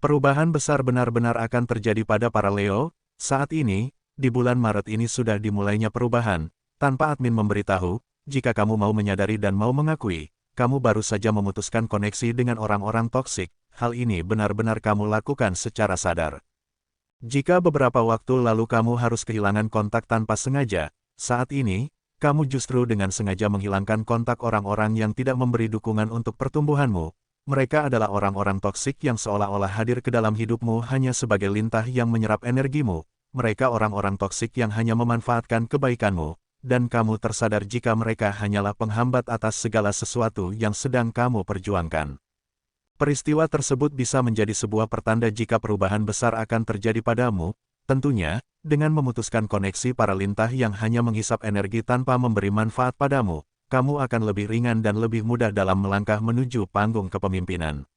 Perubahan besar benar-benar akan terjadi pada para Leo. Saat ini, di bulan Maret ini sudah dimulainya perubahan. Tanpa admin memberitahu, jika kamu mau menyadari dan mau mengakui, kamu baru saja memutuskan koneksi dengan orang-orang toksik. Hal ini benar-benar kamu lakukan secara sadar. Jika beberapa waktu lalu kamu harus kehilangan kontak tanpa sengaja, saat ini, kamu justru dengan sengaja menghilangkan kontak orang-orang yang tidak memberi dukungan untuk pertumbuhanmu. Mereka adalah orang-orang toksik yang seolah-olah hadir ke dalam hidupmu hanya sebagai lintah yang menyerap energimu. Mereka orang-orang toksik yang hanya memanfaatkan kebaikanmu, dan kamu tersadar jika mereka hanyalah penghambat atas segala sesuatu yang sedang kamu perjuangkan. Peristiwa tersebut bisa menjadi sebuah pertanda jika perubahan besar akan terjadi padamu, tentunya, dengan memutuskan koneksi para lintah yang hanya menghisap energi tanpa memberi manfaat padamu. Kamu akan lebih ringan dan lebih mudah dalam melangkah menuju panggung kepemimpinan.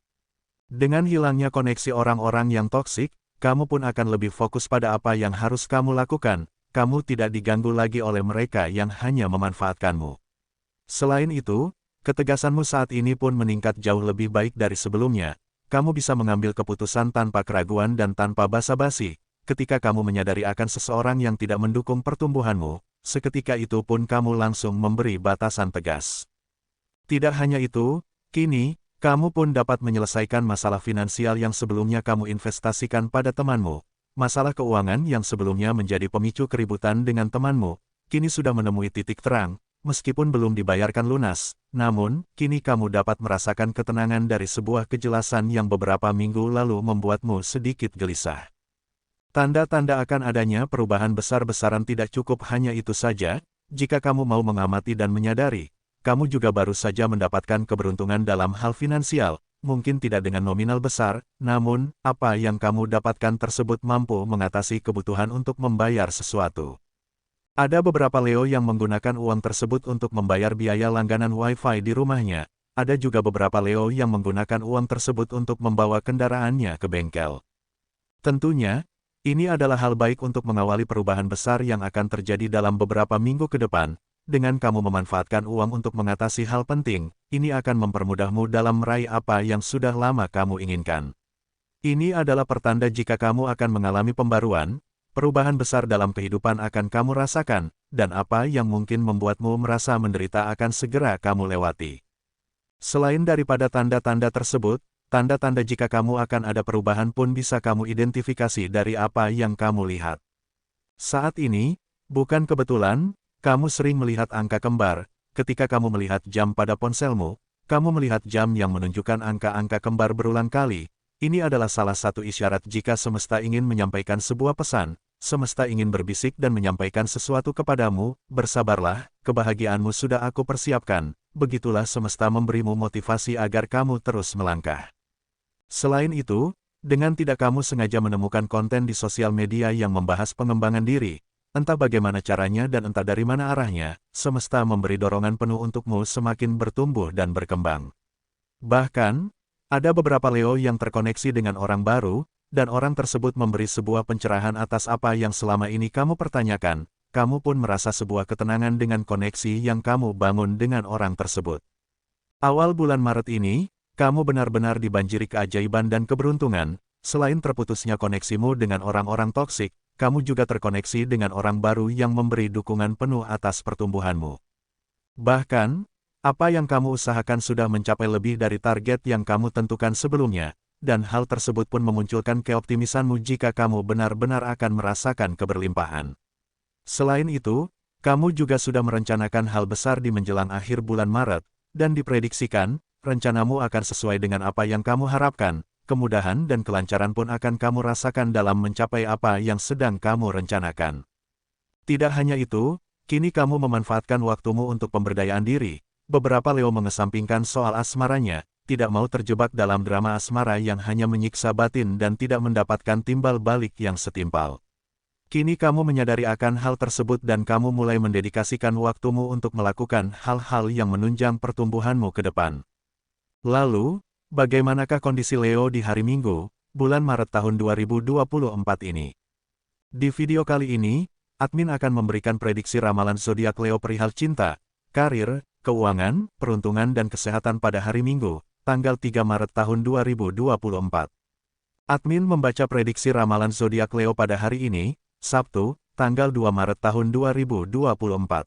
Dengan hilangnya koneksi orang-orang yang toksik, kamu pun akan lebih fokus pada apa yang harus kamu lakukan. Kamu tidak diganggu lagi oleh mereka yang hanya memanfaatkanmu. Selain itu, ketegasanmu saat ini pun meningkat jauh lebih baik dari sebelumnya. Kamu bisa mengambil keputusan tanpa keraguan dan tanpa basa-basi. Ketika kamu menyadari akan seseorang yang tidak mendukung pertumbuhanmu, seketika itu pun kamu langsung memberi batasan tegas. Tidak hanya itu, kini, kamu pun dapat menyelesaikan masalah finansial yang sebelumnya kamu investasikan pada temanmu. Masalah keuangan yang sebelumnya menjadi pemicu keributan dengan temanmu, kini sudah menemui titik terang, meskipun belum dibayarkan lunas. Namun, kini kamu dapat merasakan ketenangan dari sebuah kejelasan yang beberapa minggu lalu membuatmu sedikit gelisah. Tanda-tanda akan adanya perubahan besar-besaran tidak cukup hanya itu saja. Jika kamu mau mengamati dan menyadari, kamu juga baru saja mendapatkan keberuntungan dalam hal finansial, mungkin tidak dengan nominal besar, namun, apa yang kamu dapatkan tersebut mampu mengatasi kebutuhan untuk membayar sesuatu. Ada beberapa Leo yang menggunakan uang tersebut untuk membayar biaya langganan Wi-Fi di rumahnya. Ada juga beberapa Leo yang menggunakan uang tersebut untuk membawa kendaraannya ke bengkel. Tentunya, ini adalah hal baik untuk mengawali perubahan besar yang akan terjadi dalam beberapa minggu ke depan. Dengan kamu memanfaatkan uang untuk mengatasi hal penting, ini akan mempermudahmu dalam meraih apa yang sudah lama kamu inginkan. Ini adalah pertanda jika kamu akan mengalami pembaruan, perubahan besar dalam kehidupan akan kamu rasakan, dan apa yang mungkin membuatmu merasa menderita akan segera kamu lewati. Selain daripada tanda-tanda tersebut, tanda-tanda jika kamu akan ada perubahan pun bisa kamu identifikasi dari apa yang kamu lihat. Saat ini, bukan kebetulan, kamu sering melihat angka kembar. Ketika kamu melihat jam pada ponselmu, kamu melihat jam yang menunjukkan angka-angka kembar berulang kali. Ini adalah salah satu isyarat jika semesta ingin menyampaikan sebuah pesan. Semesta ingin berbisik dan menyampaikan sesuatu kepadamu. Bersabarlah, kebahagiaanmu sudah aku persiapkan. Begitulah semesta memberimu motivasi agar kamu terus melangkah. Selain itu, dengan tidak kamu sengaja menemukan konten di sosial media yang membahas pengembangan diri, entah bagaimana caranya dan entah dari mana arahnya, semesta memberi dorongan penuh untukmu semakin bertumbuh dan berkembang. Bahkan, ada beberapa Leo yang terkoneksi dengan orang baru, dan orang tersebut memberi sebuah pencerahan atas apa yang selama ini kamu pertanyakan. Kamu pun merasa sebuah ketenangan dengan koneksi yang kamu bangun dengan orang tersebut. Awal bulan Maret ini, kamu benar-benar dibanjiri keajaiban dan keberuntungan. Selain terputusnya koneksimu dengan orang-orang toksik, kamu juga terkoneksi dengan orang baru yang memberi dukungan penuh atas pertumbuhanmu. Bahkan, apa yang kamu usahakan sudah mencapai lebih dari target yang kamu tentukan sebelumnya, dan hal tersebut pun memunculkan keoptimisanmu jika kamu benar-benar akan merasakan keberlimpahan. Selain itu, kamu juga sudah merencanakan hal besar di menjelang akhir bulan Maret, dan diprediksikan, rencanamu akan sesuai dengan apa yang kamu harapkan. Kemudahan dan kelancaran pun akan kamu rasakan dalam mencapai apa yang sedang kamu rencanakan. Tidak hanya itu, kini kamu memanfaatkan waktumu untuk pemberdayaan diri. Beberapa Leo mengesampingkan soal asmaranya, tidak mau terjebak dalam drama asmara yang hanya menyiksa batin dan tidak mendapatkan timbal balik yang setimpal. Kini kamu menyadari akan hal tersebut dan kamu mulai mendedikasikan waktumu untuk melakukan hal-hal yang menunjang pertumbuhanmu ke depan. Lalu, bagaimanakah kondisi Leo di hari Minggu, bulan Maret tahun 2024 ini? Di video kali ini, admin akan memberikan prediksi ramalan zodiak Leo perihal cinta, karir, keuangan, peruntungan dan kesehatan pada hari Minggu, tanggal 3 Maret tahun 2024. Admin membaca prediksi ramalan zodiak Leo pada hari ini, Sabtu, tanggal 2 Maret tahun 2024.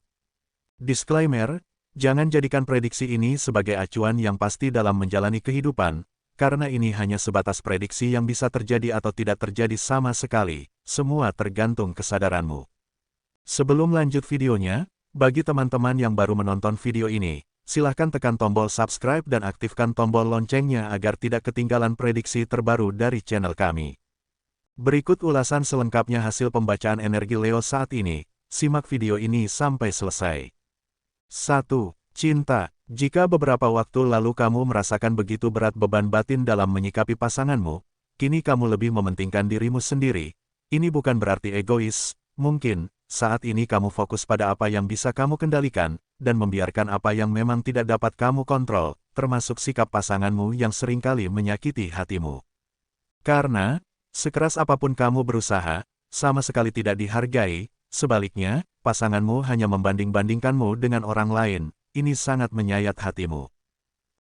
Disclaimer, jangan jadikan prediksi ini sebagai acuan yang pasti dalam menjalani kehidupan, karena ini hanya sebatas prediksi yang bisa terjadi atau tidak terjadi sama sekali, semua tergantung kesadaranmu. Sebelum lanjut videonya, bagi teman-teman yang baru menonton video ini, silahkan tekan tombol subscribe dan aktifkan tombol loncengnya agar tidak ketinggalan prediksi terbaru dari channel kami. Berikut ulasan selengkapnya hasil pembacaan energi Leo saat ini, simak video ini sampai selesai. 1. Cinta. Jika beberapa waktu lalu kamu merasakan begitu berat beban batin dalam menyikapi pasanganmu, kini kamu lebih mementingkan dirimu sendiri. Ini bukan berarti egois, mungkin saat ini kamu fokus pada apa yang bisa kamu kendalikan, dan membiarkan apa yang memang tidak dapat kamu kontrol, termasuk sikap pasanganmu yang seringkali menyakiti hatimu. Karena, sekeras apapun kamu berusaha, sama sekali tidak dihargai, sebaliknya, pasanganmu hanya membanding-bandingkanmu dengan orang lain, ini sangat menyayat hatimu.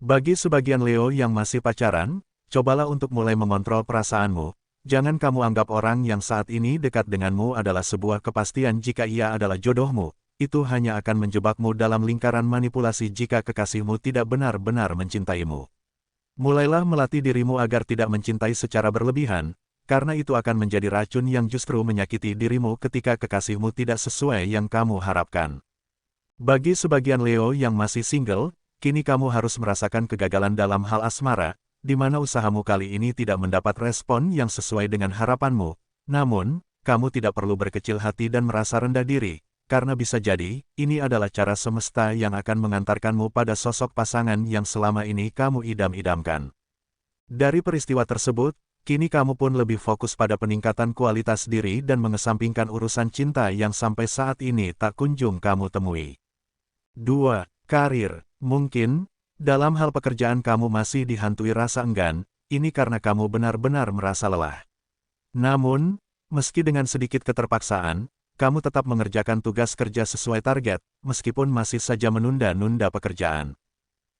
Bagi sebagian Leo yang masih pacaran, cobalah untuk mulai mengontrol perasaanmu. Jangan kamu anggap orang yang saat ini dekat denganmu adalah sebuah kepastian jika ia adalah jodohmu. Itu hanya akan menjebakmu dalam lingkaran manipulasi jika kekasihmu tidak benar-benar mencintaimu. Mulailah melatih dirimu agar tidak mencintai secara berlebihan, karena itu akan menjadi racun yang justru menyakiti dirimu ketika kekasihmu tidak sesuai yang kamu harapkan. Bagi sebagian Leo yang masih single, kini kamu harus merasakan kegagalan dalam hal asmara, di mana usahamu kali ini tidak mendapat respon yang sesuai dengan harapanmu. Namun, kamu tidak perlu berkecil hati dan merasa rendah diri, karena bisa jadi, ini adalah cara semesta yang akan mengantarkanmu pada sosok pasangan yang selama ini kamu idam-idamkan. Dari peristiwa tersebut, kini kamu pun lebih fokus pada peningkatan kualitas diri dan mengesampingkan urusan cinta yang sampai saat ini tak kunjung kamu temui. 2. Karir. Mungkin, dalam hal pekerjaan kamu masih dihantui rasa enggan, ini karena kamu benar-benar merasa lelah. Namun, meski dengan sedikit keterpaksaan, kamu tetap mengerjakan tugas kerja sesuai target, meskipun masih saja menunda-nunda pekerjaan.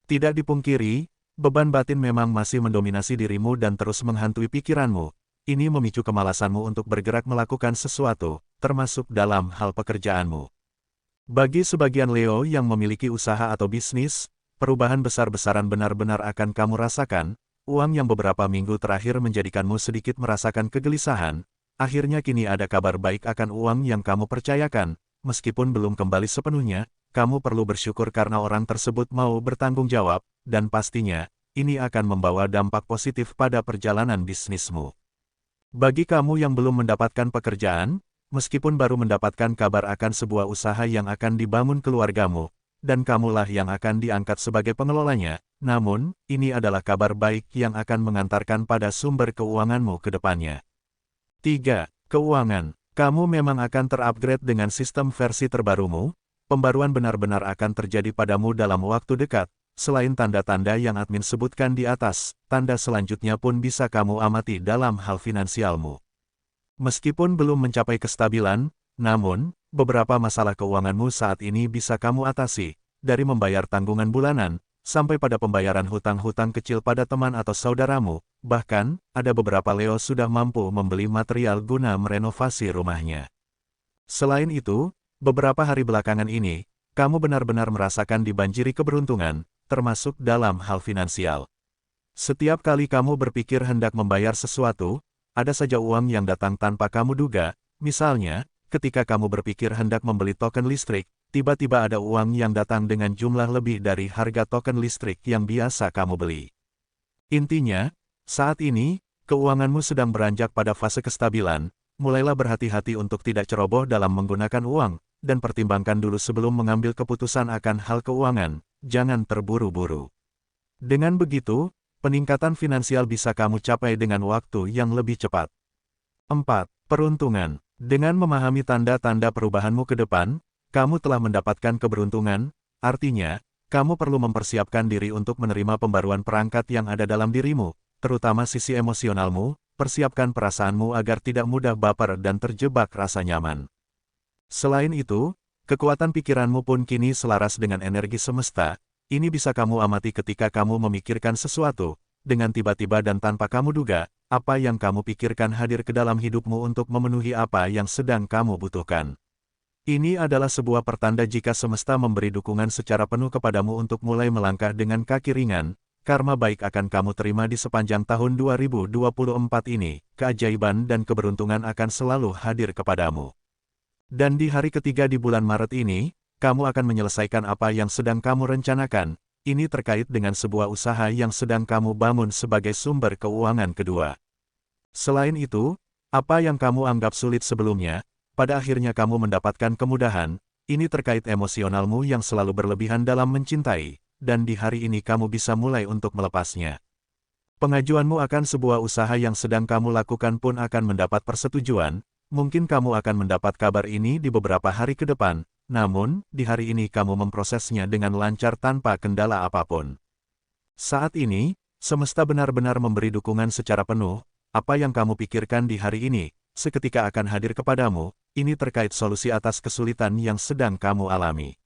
Tidak dipungkiri, beban batin memang masih mendominasi dirimu dan terus menghantui pikiranmu. Ini memicu kemalasanmu untuk bergerak melakukan sesuatu, termasuk dalam hal pekerjaanmu. Bagi sebagian Leo yang memiliki usaha atau bisnis, perubahan besar-besaran benar-benar akan kamu rasakan. Uang yang beberapa minggu terakhir menjadikanmu sedikit merasakan kegelisahan, akhirnya kini ada kabar baik akan uang yang kamu percayakan. Meskipun belum kembali sepenuhnya, kamu perlu bersyukur karena orang tersebut mau bertanggung jawab, dan pastinya, ini akan membawa dampak positif pada perjalanan bisnismu. Bagi kamu yang belum mendapatkan pekerjaan, meskipun baru mendapatkan kabar akan sebuah usaha yang akan dibangun keluargamu, dan kamulah yang akan diangkat sebagai pengelolanya, namun, ini adalah kabar baik yang akan mengantarkan pada sumber keuanganmu ke depannya. 3. Keuangan. Kamu memang akan terupgrade dengan sistem versi terbarumu, pembaruan benar-benar akan terjadi padamu dalam waktu dekat, selain tanda-tanda yang admin sebutkan di atas, tanda selanjutnya pun bisa kamu amati dalam hal finansialmu. Meskipun belum mencapai kestabilan, namun, beberapa masalah keuanganmu saat ini bisa kamu atasi, dari membayar tanggungan bulanan, sampai pada pembayaran hutang-hutang kecil pada teman atau saudaramu, bahkan, ada beberapa Leo sudah mampu membeli material guna merenovasi rumahnya. Selain itu, beberapa hari belakangan ini, kamu benar-benar merasakan dibanjiri keberuntungan, termasuk dalam hal finansial. Setiap kali kamu berpikir hendak membayar sesuatu, ada saja uang yang datang tanpa kamu duga, misalnya, ketika kamu berpikir hendak membeli token listrik, tiba-tiba ada uang yang datang dengan jumlah lebih dari harga token listrik yang biasa kamu beli. Intinya, saat ini, keuanganmu sedang beranjak pada fase kestabilan, mulailah berhati-hati untuk tidak ceroboh dalam menggunakan uang, dan pertimbangkan dulu sebelum mengambil keputusan akan hal keuangan, jangan terburu-buru. Dengan begitu, peningkatan finansial bisa kamu capai dengan waktu yang lebih cepat. 4. Peruntungan. Dengan memahami tanda-tanda perubahanmu ke depan, kamu telah mendapatkan keberuntungan, artinya, kamu perlu mempersiapkan diri untuk menerima pembaruan perangkat yang ada dalam dirimu, terutama sisi emosionalmu, persiapkan perasaanmu agar tidak mudah baper dan terjebak rasa nyaman. Selain itu, kekuatan pikiranmu pun kini selaras dengan energi semesta, ini bisa kamu amati ketika kamu memikirkan sesuatu, dengan tiba-tiba dan tanpa kamu duga, apa yang kamu pikirkan hadir ke dalam hidupmu untuk memenuhi apa yang sedang kamu butuhkan. Ini adalah sebuah pertanda jika semesta memberi dukungan secara penuh kepadamu untuk mulai melangkah dengan kaki ringan. Karma baik akan kamu terima di sepanjang tahun 2024 ini, keajaiban dan keberuntungan akan selalu hadir kepadamu. Dan di hari ketiga di bulan Maret ini, kamu akan menyelesaikan apa yang sedang kamu rencanakan. Ini terkait dengan sebuah usaha yang sedang kamu bangun sebagai sumber keuangan kedua. Selain itu, apa yang kamu anggap sulit sebelumnya, pada akhirnya kamu mendapatkan kemudahan. Ini terkait emosionalmu yang selalu berlebihan dalam mencintai. Dan di hari ini kamu bisa mulai untuk melepasnya. Pengajuanmu akan sebuah usaha yang sedang kamu lakukan pun akan mendapat persetujuan, mungkin kamu akan mendapat kabar ini di beberapa hari ke depan, namun, di hari ini kamu memprosesnya dengan lancar tanpa kendala apapun. Saat ini, semesta benar-benar memberi dukungan secara penuh, apa yang kamu pikirkan di hari ini, seketika akan hadir kepadamu, ini terkait solusi atas kesulitan yang sedang kamu alami.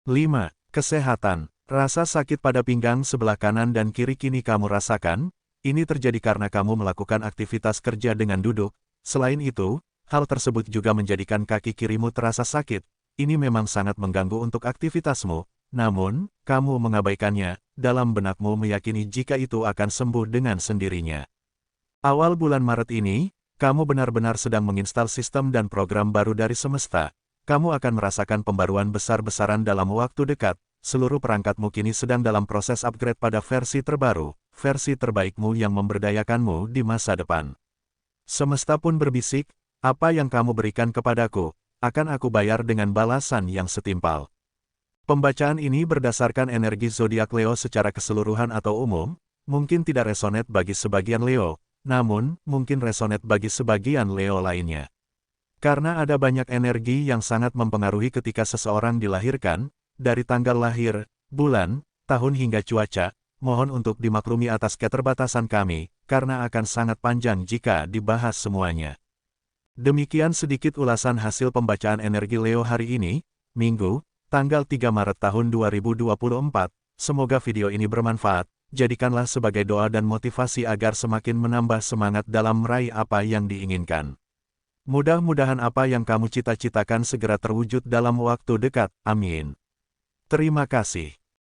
5. Kesehatan. Rasa sakit pada pinggang sebelah kanan dan kiri kini kamu rasakan, ini terjadi karena kamu melakukan aktivitas kerja dengan duduk. Selain itu, hal tersebut juga menjadikan kaki kirimu terasa sakit. Ini memang sangat mengganggu untuk aktivitasmu, namun, kamu mengabaikannya, dalam benakmu meyakini jika itu akan sembuh dengan sendirinya. Awal bulan Maret ini, kamu benar-benar sedang menginstal sistem dan program baru dari semesta. Kamu akan merasakan pembaruan besar-besaran dalam waktu dekat. Seluruh perangkatmu kini sedang dalam proses upgrade pada versi terbaru, versi terbaikmu yang memberdayakanmu di masa depan. Semesta pun berbisik, apa yang kamu berikan kepadaku, akan aku bayar dengan balasan yang setimpal. Pembacaan ini berdasarkan energi zodiak Leo secara keseluruhan atau umum, mungkin tidak resonet bagi sebagian Leo, namun, mungkin resonet bagi sebagian Leo lainnya. Karena ada banyak energi yang sangat mempengaruhi ketika seseorang dilahirkan, dari tanggal lahir, bulan, tahun hingga cuaca, mohon untuk dimaklumi atas keterbatasan kami, karena akan sangat panjang jika dibahas semuanya. Demikian sedikit ulasan hasil pembacaan energi Leo hari ini, Minggu, tanggal 3 Maret tahun 2024. Semoga video ini bermanfaat, jadikanlah sebagai doa dan motivasi agar semakin menambah semangat dalam meraih apa yang diinginkan. Mudah-mudahan apa yang kamu cita-citakan segera terwujud dalam waktu dekat, amin. Terima kasih.